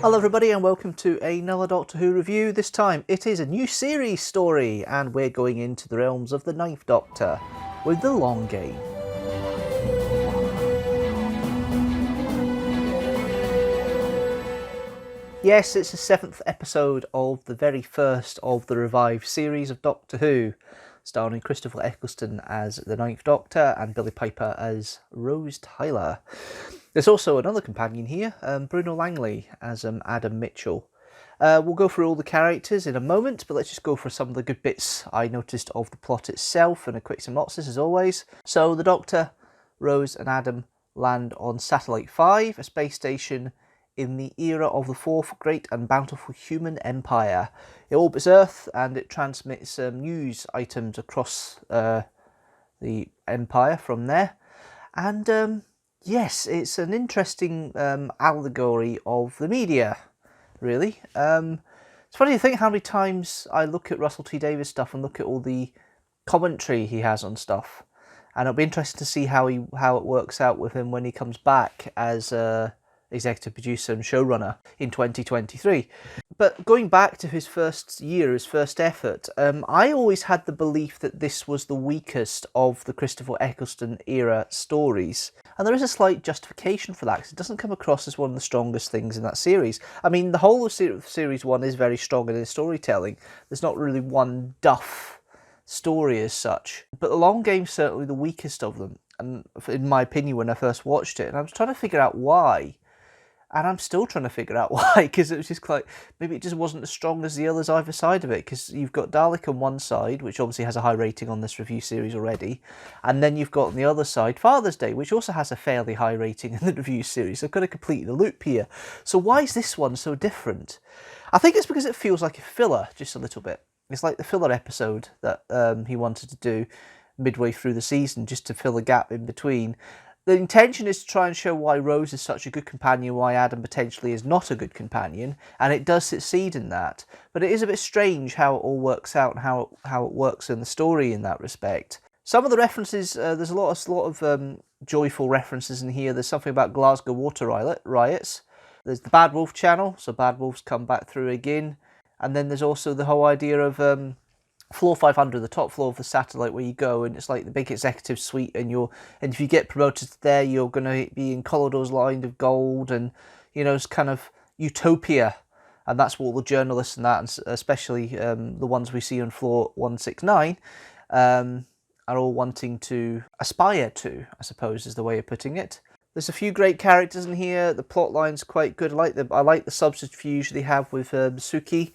Hello everybody and welcome to another Doctor Who review. This time it is a new series story and we're going into the realms of the Ninth Doctor with The Long Game. Yes, it's the 7th episode of the very first of the revived series of Doctor Who, starring Christopher Eccleston as the Ninth Doctor and Billie Piper as Rose Tyler. There's also another companion here, Bruno Langley as Adam Mitchell. We'll go through all the characters in a moment, but let's just go for some of the good bits I noticed of the plot itself and a quick synopsis as always. So the Doctor, Rose and Adam land on Satellite 5, a space station in the era of the Fourth Great and Bountiful Human Empire. It orbits Earth and it transmits news items across the Empire from there. And yes, it's an interesting allegory of the media, really. It's funny to think how many times I look at Russell T Davies stuff and look at all the commentary he has on stuff. And it'll be interesting to see how it works out with him when he comes back as executive producer and showrunner in 2023. But going back to his first year, his first effort, I always had the belief that this was the weakest of the Christopher Eccleston era stories. And there is a slight justification for that, because it doesn't come across as one of the strongest things in that series. I mean, the whole of Series 1 is very strong in its storytelling. There's not really one duff story as such. But The Long Game's certainly the weakest of them, and in my opinion when I first watched it. And I was trying to figure out why. And I'm still trying to figure out why, because it was just like, maybe it just wasn't as strong as the others either side of it, because you've got Dalek on one side, which obviously has a high rating on this review series already, and then you've got on the other side Father's Day, which also has a fairly high rating in the review series. I've got to complete the loop here. So why is this one so different? I think it's because it feels like a filler, just a little bit. It's like the filler episode that he wanted to do midway through the season, just to fill a gap in between. The intention is to try and show why Rose is such a good companion, why Adam potentially is not a good companion, and it does succeed in that. But it is a bit strange how it all works out and how it works in the story in that respect. Some of the references, there's a lot of joyful references in here. There's something about Glasgow water riots. There's the Bad Wolf channel, so Bad Wolves come back through again. And then there's also the whole idea of Floor 500, the top floor of the satellite where you go, and it's like the big executive suite, and if you get promoted there, you're going to be in corridors lined of gold, and it's kind of utopia, and that's what all the journalists and that, and especially the ones we see on floor 169, are all wanting to aspire to, I suppose is the way of putting it. There's a few great characters in here. The plot line's quite good. I like the subterfuge they have with Suki.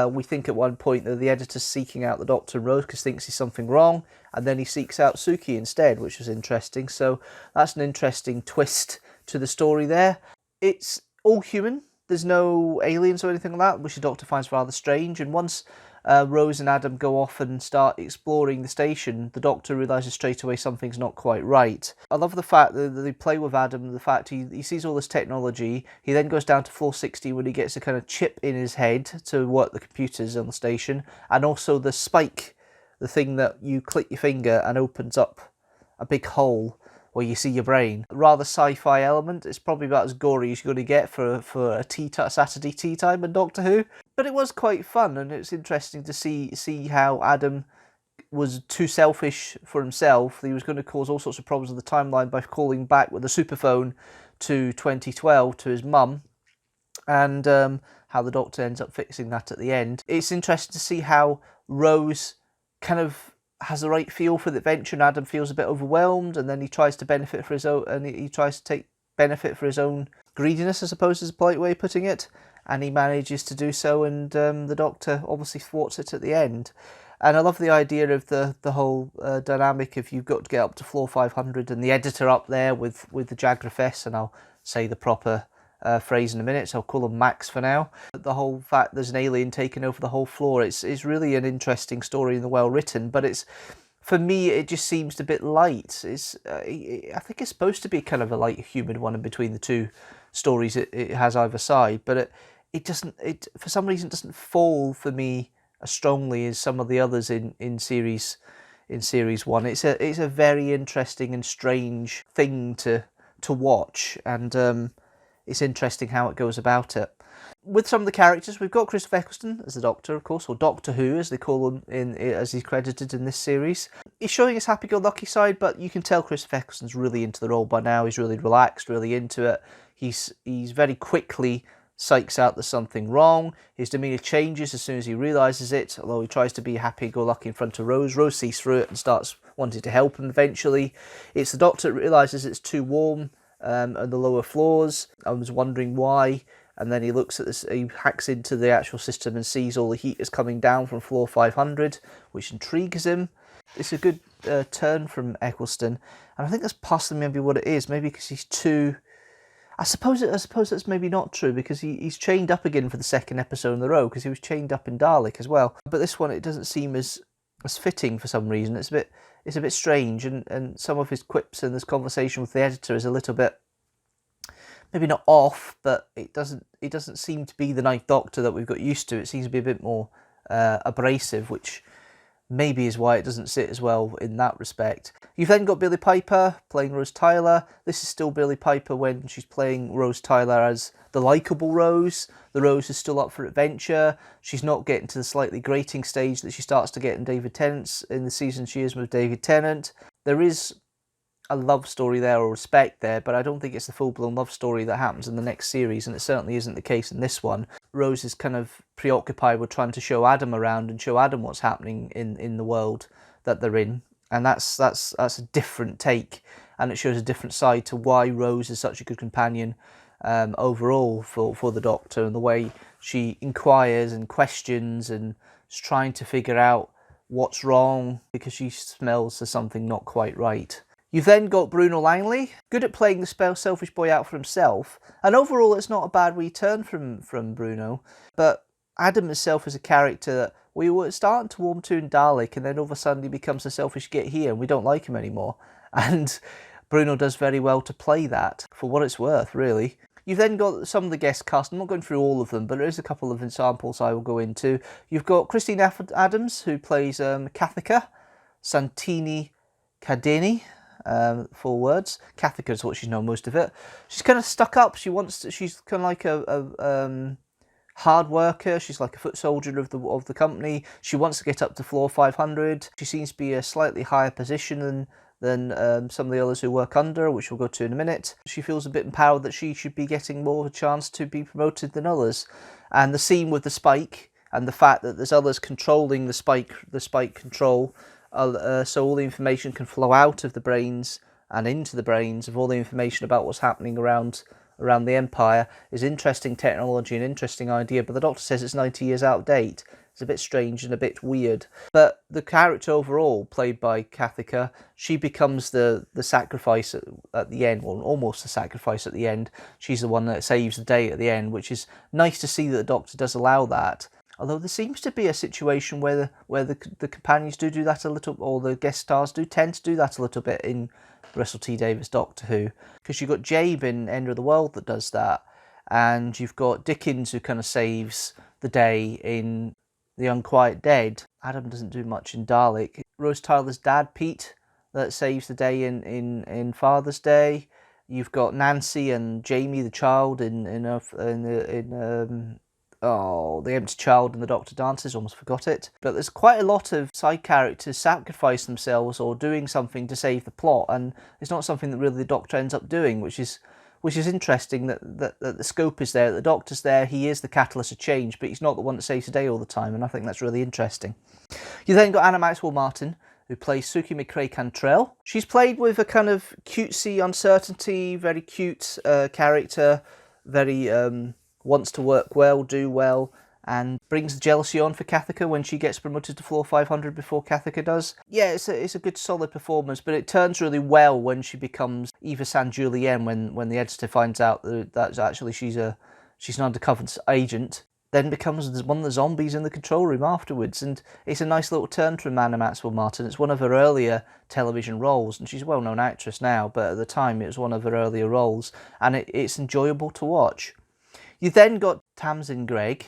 We think at one point that the editor's seeking out the Doctor and Rose because thinks he's something wrong, and then he seeks out Suki instead, which was interesting. So that's an interesting twist to the story there. It's all human. There's no aliens or anything like that, which the Doctor finds rather strange. And once Rose and Adam go off and start exploring the station, the Doctor realises straight away something's not quite right. I love the fact that they play with Adam, the fact he sees all this technology. He then goes down to floor 60 when he gets a kind of chip in his head to work the computers on the station, and also the spike, the thing that you click your finger and opens up a big hole where you see your brain. Rather sci-fi element. It's probably about as gory as you're going to get for a Saturday tea time in Doctor Who. But it was quite fun, and it's interesting to see how Adam was too selfish for himself. He was going to cause all sorts of problems with the timeline by calling back with a superphone to 2012 to his mum, and how the Doctor ends up fixing that at the end. It's interesting to see how Rose kind of has the right feel for the adventure, and Adam feels a bit overwhelmed, and then he tries to benefit for his own, and he tries to take benefit for his own greediness, I suppose is a polite way of putting it, and he manages to do so, and the Doctor obviously thwarts it at the end. And I love the idea of the whole dynamic of you've got to get up to floor 500, and the editor up there with the Jagrafess, and I'll say the proper phrase in a minute, so I'll call him Max for now. The whole fact there's an alien taking over the whole floor, it's really an interesting story and well written, but for me it just seems a bit light. I think it's supposed to be kind of a light humid one in between the two stories it has either side, but it for some reason doesn't fall for me as strongly as some of the others in series 1. It's a very interesting and strange thing to watch, and it's interesting how it goes about it. with some of the characters, we've got Christopher Eccleston as the Doctor, of course, or Doctor Who, as they call him, as he's credited in this series. He's showing his happy-go-lucky side, but you can tell Christopher Eccleston's really into the role by now. He's really relaxed, really into it. He's very quickly psychs out there's something wrong. His demeanour changes as soon as he realises it, although he tries to be happy-go-lucky in front of Rose. Rose sees through it and starts wanting to help him eventually. It's the Doctor that realises it's too warm on the lower floors. I was wondering why. And then he looks at this, he hacks into the actual system and sees all the heat is coming down from floor 500, which intrigues him. It's a good turn from Eccleston, and I think that's possibly maybe what it is. Maybe because he's too... I suppose that's maybe not true, because he's chained up again for the second episode in a row, because he was chained up in Dalek as well. But this one, it doesn't seem as fitting for some reason. It's a bit strange, and some of his quips and this conversation with the editor is a little bit, maybe not off, but it doesn't seem to be the Ninth Doctor that we've got used to. It seems to be a bit more abrasive, which maybe is why it doesn't sit as well in that respect. You've then got Billie Piper playing Rose Tyler. This is still Billie Piper when she's playing Rose Tyler as the likeable Rose. The Rose is still up for adventure. She's not getting to the slightly grating stage that she starts to get in David Tennant's, in the season she is with David Tennant. There is a love story there, or respect there, but I don't think it's the full-blown love story that happens in the next series, and it certainly isn't the case in this one. Rose is kind of preoccupied with trying to show Adam around and show Adam what's happening in the world that they're in, and that's a different take, and it shows a different side to why Rose is such a good companion overall for the Doctor, and the way she inquires and questions and is trying to figure out what's wrong because she smells there's something not quite right. You've then got Bruno Langley, good at playing the selfish boy out for himself, and overall it's not a bad return from Bruno, but Adam himself is a character that we were starting to warm to in Dalek, and then all of a sudden he becomes a selfish git here and we don't like him anymore, and Bruno does very well to play that, for what it's worth, really. You've then got some of the guest cast. I'm not going through all of them, but there is a couple of examples I will go into. You've got Christine Adams, who plays Kathika Santini Cadeni. 4 words. Kathika is what she's known most of it. She's kind of stuck up. She's kind of like a hard worker. She's like a foot soldier of the company. She wants to get up to floor 500. She seems to be a slightly higher position than some of the others who work under her, which we'll go to in a minute. She feels a bit empowered that she should be getting more of a chance to be promoted than others. And the scene with the spike and the fact that there's others controlling the spike control, so all the information can flow out of the brains and into the brains of all the information about what's happening around the Empire, is interesting technology, an interesting idea, but the Doctor says it's 90 years out of date. It's a bit strange and a bit weird. But the character overall, played by Kathika, she becomes the sacrifice at the end, well, almost the sacrifice at the end. She's the one that saves the day at the end, which is nice to see that the Doctor does allow that. Although there seems to be a situation where the companions do that a little, or the guest stars do tend to do that a little bit in Russell T Davies' Doctor Who. Because you've got Jabe in End of the World that does that, and you've got Dickens who kind of saves the day in The Unquiet Dead. Adam doesn't do much in Dalek. Rose Tyler's dad, Pete, that saves the day in Father's Day. You've got Nancy and Jamie the child in The Empty Child and the Doctor Dances, almost forgot it. But there's quite a lot of side characters sacrifice themselves or doing something to save the plot, and it's not something that really the Doctor ends up doing, which is interesting that the scope is there, that the Doctor's there, he is the catalyst of change, but he's not the one that saves the day all the time, and I think that's really interesting. You then got Anna Maxwell Martin, who plays Suki McCrae Cantrell. She's played with a kind of cutesy uncertainty, very cute character, very wants to work well, do well, and brings the jealousy on for Kathika when she gets promoted to floor 500 before Kathika does. Yeah, it's a good solid performance, but it turns really well when she becomes Eva San Julien, when the editor finds out that actually she's an undercover agent, then becomes one of the zombies in the control room afterwards, and it's a nice little turn from Anna Maxwell Martin. It's one of her earlier television roles, and she's a well-known actress now, but at the time it was one of her earlier roles, and it's enjoyable to watch. You then got Tamsin Greig,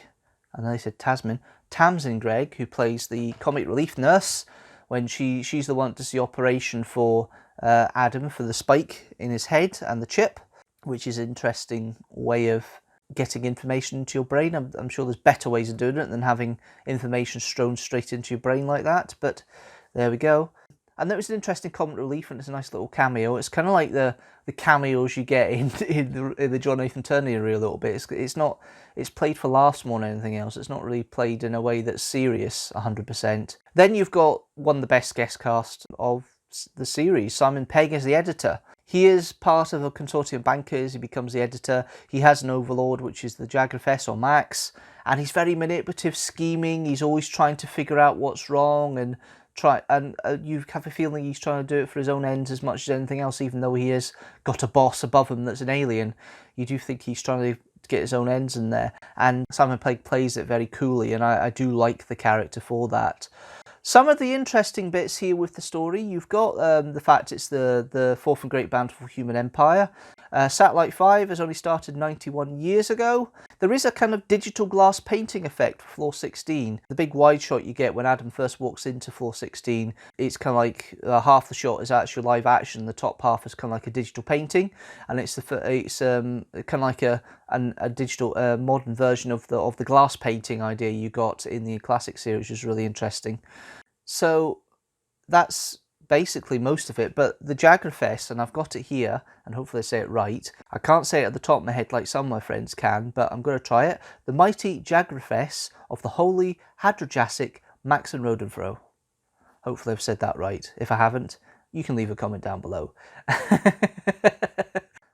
and I said Tasman, Tamsin Greig, who plays the comic relief nurse when she's the one that does the operation for Adam for the spike in his head and the chip, which is an interesting way of getting information into your brain. I'm sure there's better ways of doing it than having information strewn straight into your brain like that, but there we go. And that was an interesting comic relief, and it's a nice little cameo. It's kind of like the cameos you get in the John Nathan Turner area a little bit. It's played for laughs more than anything else. It's not really played in a way that's serious 100%. Then you've got one of the best guest cast of the series, Simon Pegg as the editor. He is part of a consortium of bankers. He becomes the editor. He has an overlord, which is the Jagrafess or Max, and he's very manipulative, scheming. He's always trying to figure out what's wrong and you have a feeling he's trying to do it for his own ends as much as anything else, even though he has got a boss above him that's an alien. You do think he's trying to get his own ends in there, and Simon Pegg plays it very coolly, and I do like the character for that. Some of the interesting bits here with the story, you've got the fact it's the fourth and great bountiful human empire. Satellite 5 has only started 91 years ago. There is a kind of digital glass painting effect for floor 16. The big wide shot you get when Adam first walks into floor 16, it's kind of like half the shot is actual live action. The top half is kind of like a digital painting, and it's kind of like a digital modern version of the glass painting idea you got in the classic series, which is really interesting. So that's basically most of it, but the Jagrafess, and I've got it here, and hopefully I say it right. I can't say it at the top of my head like some of my friends can, but I'm going to try it. The mighty Jagrafess of the holy Hadrajasic Max and Rodenfro. Hopefully I've said that right. If I haven't, you can leave a comment down below.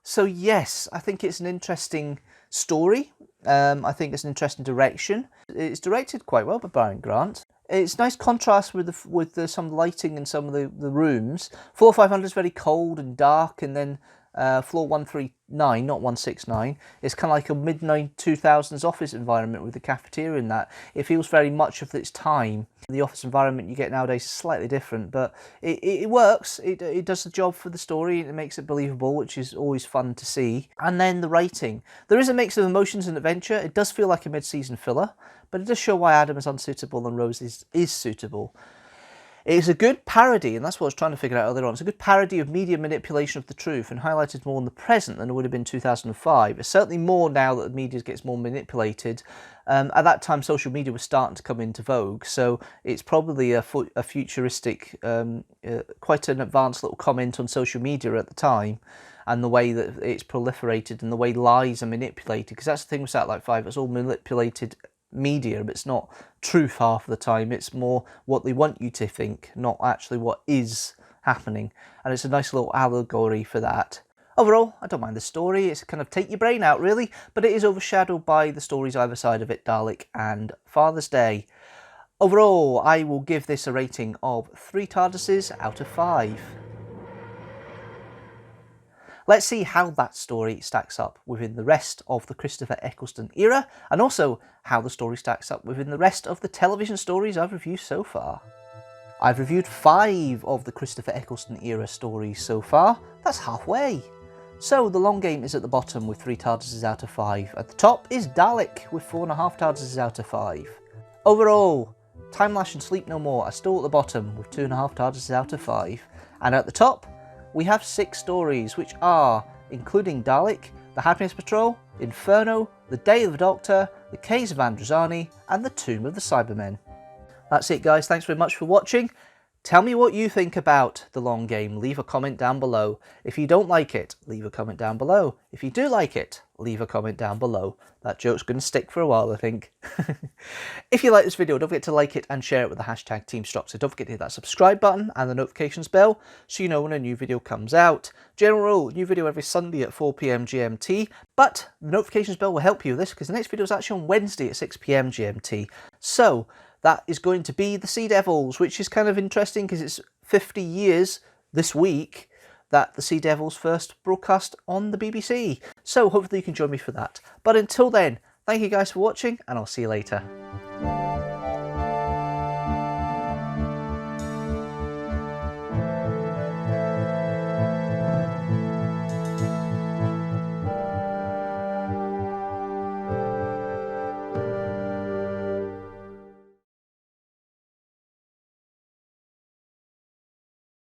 So yes, I think it's an interesting story. I think it's an interesting direction. It's directed quite well by Brian Grant. It's nice contrast with some lighting in some of the rooms. Floor 500 is very cold and dark, and then floor 139, not 169, is kind of like a mid-2000s office environment with the cafeteria in that. It feels very much of its time. The office environment you get nowadays is slightly different, but it works. It does the job for the story, and it makes it believable, which is always fun to see. And then the writing. There is a mix of emotions and adventure. It does feel like a mid-season filler, but it does show why Adam is unsuitable and Rose is suitable. It's a good parody, and that's what I was trying to figure out earlier on. It's a good parody of media manipulation of the truth, and highlighted more in the present than it would have been 2005. It's certainly more now that the media gets more manipulated. At that time, social media was starting to come into vogue, so it's probably a futuristic, quite an advanced little comment on social media at the time, and the way that it's proliferated and the way lies are manipulated. Because that's the thing with Satellite 5, it's all manipulated media, but it's not truth half of the time. It's more what they want you to think, not actually what is happening, and it's a nice little allegory for that. Overall, I don't mind the story. It's kind of take your brain out really, but it is overshadowed by the stories either side of it, Dalek and Father's Day. Overall, I will give this a rating of 3 TARDISes out of 5. Let's see how that story stacks up within the rest of the Christopher Eccleston era, and also how the story stacks up within the rest of the television stories I've reviewed so far. I've reviewed 5 of the Christopher Eccleston era stories so far. That's halfway. So the long game is at the bottom with 3 TARDISes out of 5. At the top is Dalek with 4.5 TARDISes out of 5. Overall, Time Lash and Sleep No More are still at the bottom with 2.5 TARDISes out of 5. And at the top, we have 6 stories, which are, including Dalek, The Happiness Patrol, Inferno, The Day of the Doctor, The Caves of Androzani, and The Tomb of the Cybermen. That's it guys, thanks very much for watching. Tell me what you think about The Long Game, leave a comment down below. If you don't like it, leave a comment down below. If you do like it, leave a comment down below. That joke's going to stick for a while, I think. If you like this video, don't forget to like it and share it with the hashtag teamstructor. Don't forget to hit that subscribe button and the notifications bell so you know when a new video comes out. General rule, new video every Sunday at 4 PM GMT, but the notifications bell will help you with this because the next video is actually on Wednesday at 6 PM GMT. So that is going to be the Sea Devils, which is kind of interesting because it's 50 years this week that the Sea Devils first broadcast on the BBC. So hopefully you can join me for that. But until then, thank you guys for watching, and I'll see you later.